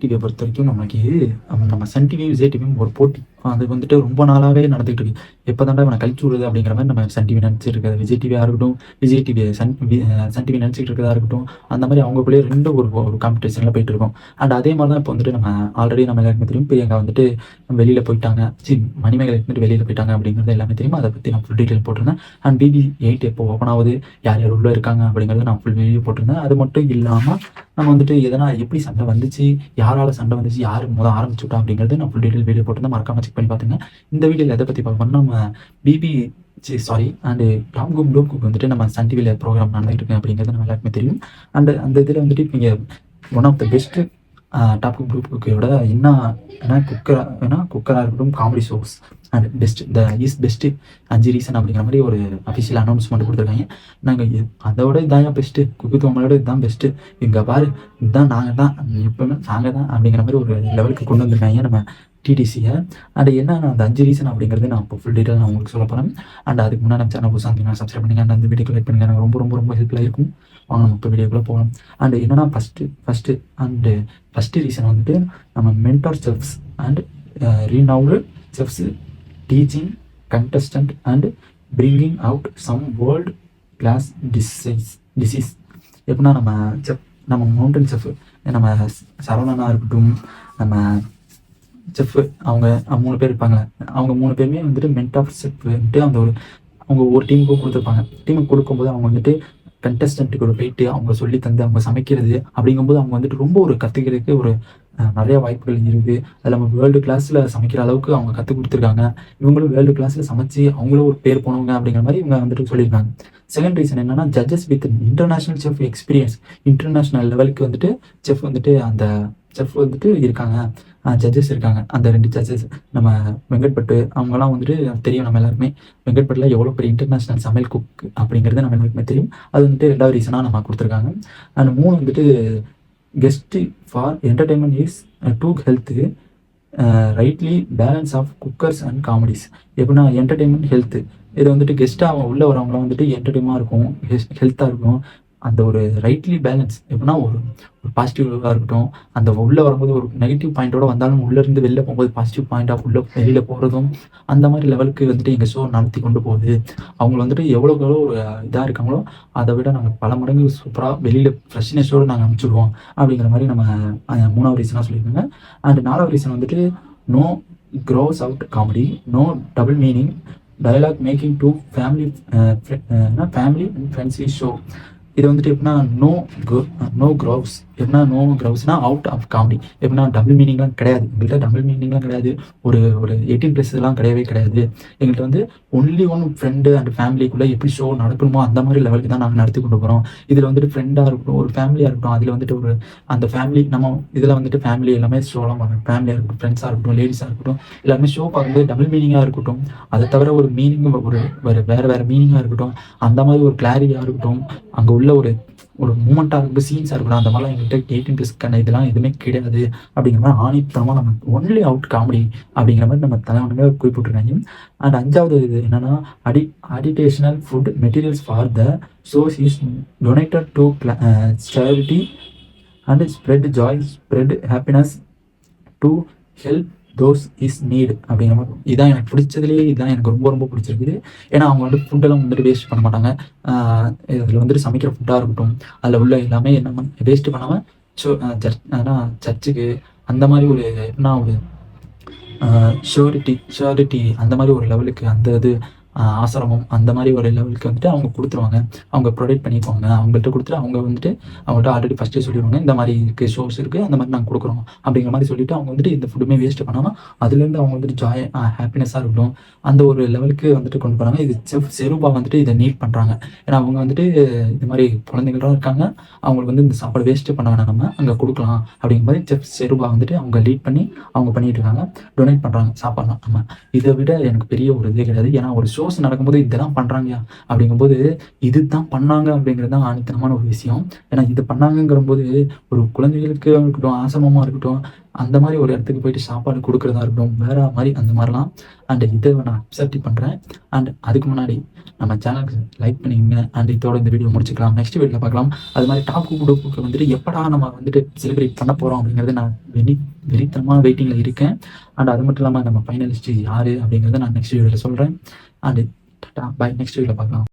விஜய் டிவியை பொறுத்த வரைக்கும் நமக்கு நம்ம சன் டிவியும் விஜய் டிவியும் ஒரு போட்டி. அது வந்துட்டு ரொம்ப நாளாகவே நடந்துகிட்டு இருக்கு. எப்போ தாண்டா இவனை கழிச்சு விடுது அப்படிங்கிற மாதிரி நம்ம சன் டிவி நினச்சிட்டு இருக்கிறது, விஜய் டிவியாக இருக்கட்டும், விஜய் டிவி சன் டிவி நினச்சிட்டு இருக்கிறதா இருக்கட்டும், அந்த மாதிரி அவங்களுக்குள்ளேயே ரெண்டு ஒரு காம்படிஷனில் போயிட்டு இருக்கோம். அண்ட் அதே மாதிரி தான் இப்போ வந்துட்டு நம்ம ஆல்ரெடி நம்ம எல்லாருக்குமே தெரியும், பிரியங்கா வந்துட்டு வெளியில் போயிட்டாங்க, மணிமேகலை வந்துட்டு வெளியில் போயிட்டாங்க அப்படிங்கிறது எல்லாமே தெரியும். அதை பற்றி நான் ஃபுல் டீட்டெயில் போட்டிருந்தேன். அண்ட் BB8 எப்போ ஓப்பன் ஆகுது, யார் யார் உள்ளே இருக்காங்க அப்படிங்கிறது நான் ஃபுல் வீடியோ போட்டிருந்தேன். அது மட்டும் இல்லாமல் நம்ம வந்துட்டு எதனா எப்படி சண்டை வந்துச்சு, யாரால் சண்டை வந்துச்சு, யார் முதல் ஆரம்பிச்சு விட்டா அப்படிங்கிறது நான் ஃபுல் டீட்டெயில் வீடியோ போட்டிருந்தேன். மறக்காம செக் பண்ணி பார்த்துங்க. இந்த வீடியோவில் எதை பற்றி பார்க்கணும்னா, நம்ம அண்டு டாப் குரூப் வந்துட்டு நம்ம சன் டிவியில் ப்ரோக்ராம் நடந்துகிட்டு இருக்கு அப்படிங்கிறது நம்ம எல்லாருக்குமே தெரியும். அண்ட் அந்த இதில் வந்துட்டு இப்போ இங்கே one of the best top குரூப்போட என்ன குக்கராக இருக்கட்டும், comedy shows and best 5 reason அப்படிங்கிற மாதிரி ஒரு அஃபிஷியல் அனௌன்ஸ்மெண்ட் கொடுத்துருக்காங்க. நாங்கள் அதோட இதான் பெஸ்ட்டு, குக்கு தோமலோட இதுதான் பெஸ்ட்டு, இங்கே பாரு இதுதான் நாங்கள் தான், எப்பவுமே நாங்கள் தான் அப்படிங்கிற மாதிரி ஒரு லெவலுக்கு கொண்டு வந்திருக்காங்க நம்ம டிடிசியை. அண்ட் என்ன அந்த 5 ரீசன் அப்படிங்கிறது நான் இப்போ ஃபுல் டீட்டெயில் நான் உங்களுக்கு சொல்ல போகிறேன். அண்ட் அதுக்கு முன்னாடி நம்ம சேனல் புதுசாக சப்ஸ்கிரைப் பண்ணுங்கள். அண்ட் அந்த வீடியோக்கு லைக் பண்ணுங்கள். எனக்கு ரொம்ப ரொம்ப ரொம்ப ஹெல்ப்ஃபுல்லாக இருக்கும். வாங்க நம்ம இப்போ வீடியோக்குள்ளே போகலாம். அண்ட் என்னன்னா ஃபஸ்ட்டு ரீசன் வந்துட்டு நம்ம mentor chefs and renowned chefs teaching contestant and bringing out some world class dishes. எப்படின்னா நம்ம மவுண்டன் செஃப் நம்ம சரவணனாக இருக்கட்டும், நம்ம செஃப் அவங்க 3 பேர் இருப்பாங்களே, அவங்க 3 பேருமே வந்துட்டு மென்டார் செஃப் வந்துட்டு அவங்க ஒரு டீமுக்கு கொடுத்துருப்பாங்க. டீமுக்கு கொடுக்கும்போது அவங்க வந்துட்டு கண்டஸ்டன்ட்டு கூட போயிட்டு அவங்க சொல்லி தந்து அவங்க சமைக்கிறது அப்படிங்கும்போது அவங்க வந்துட்டு ரொம்ப ஒரு கற்றுக்கிறதுக்கு ஒரு நிறைய வாய்ப்புகள் இருக்குது. அதில் நம்ம வேர்ல்டு கிளாஸில் சமைக்கிற அளவுக்கு அவங்க கற்றுக் கொடுத்துருக்காங்க. இவங்களும் வேர்ல்டு கிளாஸில் சமைச்சு அவங்களும் ஒரு பேர் போனவங்க அப்படிங்கிற மாதிரி இவங்க வந்துட்டு சொல்லியிருக்காங்க. செகண்ட் ரீசன் என்னன்னா, judges with international chef experience. International லெவலுக்கு வந்துட்டு செஃப் வந்துட்டு இருக்காங்க, ஜட்ஜஸ் இருக்காங்க. அந்த 2 ஜட்ஜஸ் நம்ம வெங்கட்பட்டு அவங்கலாம் வந்துட்டு தெரியும். நம்ம எல்லாருமே வெங்கட்பட்டில் எவ்வளோ பெரிய இன்டர்நேஷ்னல் சமையல் குக் அப்படிங்கிறது நம்ம எல்லாருக்குமே தெரியும். அது வந்துட்டு 2வது ரீசனாக நம்ம கொடுத்துருக்காங்க. அண்ட் 3 வந்துட்டு guest for entertainment is to health rightly balance of cookers and comedies. எப்படின்னா என்டர்டைன்மெண்ட் ஹெல்த்து, இது வந்துட்டு கெஸ்ட்டாக அவங்க உள்ளே வரவங்களாம் வந்துட்டு என்டர்டைமாக இருக்கும், ஹெல்த்தாக இருக்கும். அந்த ஒரு ரைட்லி பேலன்ஸ் எப்படின்னா ஒரு பாசிட்டிவாக இருக்கட்டும், அந்த உள்ளே வரும்போது ஒரு நெகட்டிவ் பாயிண்டோட வந்தாலும் உள்ளேருந்து வெளில போகும்போது பாசிட்டிவ் பாயிண்டாக வெளியில் போகிறதும், அந்த மாதிரி லெவலுக்கு வந்துட்டு எங்கள் ஷோ நடத்தி கொண்டு போகுது. அவங்க வந்துட்டு எவ்வளோக்கு எவ்வளோ ஒரு இதாக இருக்காங்களோ அதை விட நாங்கள் பல மடங்கு சூப்பராக வெளியில் ஃப்ரெஷ்னஸோடு நாங்கள் அனுப்பிச்சிடுவோம் அப்படிங்கிற மாதிரி நம்ம 3வது ரீசனாக சொல்லியிருக்காங்க. அண்ட் 4வது ரீசன் வந்துட்டு no gross out comedy, no double meaning, dialogue making to family and friendly show. இது வந்துட்டு எப்படின்னா நோ க்ரோவ்ஸ். எப்படின்னா நோ க்ரோவ்ஸ்னா அவுட் ஆஃப் காமெடி. எப்படின்னா டபுள் மீனிங்லாம் கிடையாது எங்கள்கிட்ட, டபுள் மீனிங்லாம் கிடையாது, ஒரு 18+ கிடையவே கிடையாது. எங்கள்கிட்ட வந்து ஒன்லி ஒன் ஃப்ரெண்டு அண்ட் ஃபேமிலிக்குள்ளே எப்படி ஷோ நடக்கணுமோ அந்த மாதிரி லெவலுக்கு தான் நாங்கள் நடத்தி கொண்டு போகிறோம். இதில் வந்துட்டு ஃப்ரெண்டாக இருக்கட்டும், ஒரு ஃபேமிலியாக இருக்கட்டும், அதில் வந்துட்டு அந்த ஃபேமிலி நம்ம இதில் வந்துட்டு ஃபேமிலி எல்லாமே ஷோலாம் பார்க்கணும். ஃபேமிலியாக இருக்கட்டும், ஃப்ரெண்ட்ஸாக இருக்கட்டும், லேடிஸாக இருக்கட்டும், எல்லாருமே ஷோ பார்க்கும்போது டபுள் மீனிங்காக இருக்கட்டும், அதை தவிர ஒரு மீனிங் வேறு மீனிங்காக இருக்கட்டும், அந்த மாதிரி ஒரு கிளாரிட்டியாக இருக்கட்டும், அங்கே உள்ள ஒரு மூமெண்ட்டாக இருக்கட்டும், சீன்ஸாக இருக்கட்டும், அந்த மாதிரிலாம் எங்கள்கிட்ட 18+ இதெல்லாம் எதுவுமே கிடையாது அப்படிங்கிற மாதிரி ஆணித்தனமாக நம்ம ஒன்லி அவுட் காமெடி அப்படிங்கிற மாதிரி நம்ம தலைவனுங்க குறிப்பிட்டிருக்காங்க. அண்ட் 5வது இது என்னன்னா, additional food materials for the source is donated to charity and spread joy, spread happiness to help those is need அப்படிங்கிற மாதிரி. இதான் எனக்கு பிடிச்சதுலேயே, இதுதான் எனக்கு ரொம்ப ரொம்ப பிடிச்சிருக்குது. ஏன்னா அவங்க வந்துட்டு ஃபுட்டெல்லாம் வந்துட்டு வேஸ்ட் பண்ண மாட்டாங்க. அதில் வந்துட்டு சமைக்கிற ஃபுட்டாக இருக்கட்டும், அதில் உள்ள எல்லாமே என்ன வேஸ்ட் பண்ணாமல் சர்ச்சுக்கு அந்த மாதிரி ஒரு எப்படின்னா ஒரு ஷூரிட்டி அந்த மாதிரி ஒரு லெவலுக்கு அந்த இது ஆசிரமம் அந்த மாதிரி ஒரு லெவலுக்கு வந்துட்டு அவங்க கொடுத்துருவாங்க. அவங்க ப்ரொவைட் பண்ணிக்குவாங்க. அவங்கள்ட்ட கொடுத்துட்டு அவங்க வந்துட்டு அவங்கள்ட்ட ஆல்ரெடி ஃபஸ்ட்டே சொல்லிடுவாங்க, இந்த மாதிரி இருக்குது, ஷோஸ் இருக்குது, அந்த மாதிரி நாங்கள் கொடுக்குறோம் அப்படிங்கிற மாதிரி சொல்லிவிட்டு அவங்க வந்துட்டு இந்த ஃபுட்டுமே வேஸ்ட் பண்ணாமல் அதுலேருந்து அவங்க வந்துட்டு ஹாப்பினஸாக இருக்கட்டும் அந்த ஒரு லெவலுக்கு வந்துட்டு கொண்டு போகிறாங்க. இது செருபா வந்துட்டு இதை நீட் பண்ணுறாங்க. ஏன்னா அவங்க வந்துட்டு இது மாதிரி குழந்தைங்களாம் இருக்காங்க, அவங்களுக்கு வந்து இந்த சாப்பாடு வேஸ்ட்டு பண்ண வேணாம், நம்ம அங்கே கொடுக்கலாம் அப்படிங்கிற மாதிரி செருபா வந்துட்டு அவங்க லீட் பண்ணி அவங்க பண்ணிகிட்டு இருக்காங்க, டொனேட் பண்ணுறாங்க சாப்பாடுலாம். நம்ம இதை விட எனக்கு பெரிய ஒரு இதே கிடையாது. ஏன்னா ஒரு ஷோ ஷோஸ் நடக்கும்போது இதெல்லாம் பண்ணுறாங்கயா அப்படிங்கும்போது இதுதான் பண்ணாங்க அப்படிங்கிறது தான் ஆணித்தனமான ஒரு விஷயம். ஏன்னா இது பண்ணாங்கங்கிறபோது ஒரு குழந்தைகளுக்கு இருக்கட்டும், ஆசிரமமாக இருக்கட்டும், அந்த மாதிரி ஒரு இடத்துக்கு போயிட்டு சாப்பாடு கொடுக்குறதா இருக்கட்டும், வேற மாதிரி அந்த மாதிரிலாம். அண்ட் இதை நான் அக்செப்ட் பண்ணுறேன். அண்ட் அதுக்கு முன்னாடி நம்ம சேனலுக்கு லைக் பண்ணிக்கோங்க. அண்ட் இதோட இந்த வீடியோ முடிச்சுக்கலாம். நெக்ஸ்ட் வீடியோவில் பார்க்கலாம். அது மாதிரி டாப் குரூப்புக்கு வந்துட்டு எப்படா நம்ம வந்துட்டு செலிப்ரேட் பண்ண போகிறோம் அப்படிங்கிறது நான் வெறித்தனமாக வெயிட்டிங்கில் இருக்கேன். அண்ட் அது மட்டும் இல்லாமல் நம்ம ஃபைனலிஸ்ட் யார் அப்படிங்கிறத நான் நெக்ஸ்ட் வீடியோவில் சொல்கிறேன். அண்ட் டாடா பை, நெக்ஸ்ட் வீடியோவில் பார்க்கலாம்.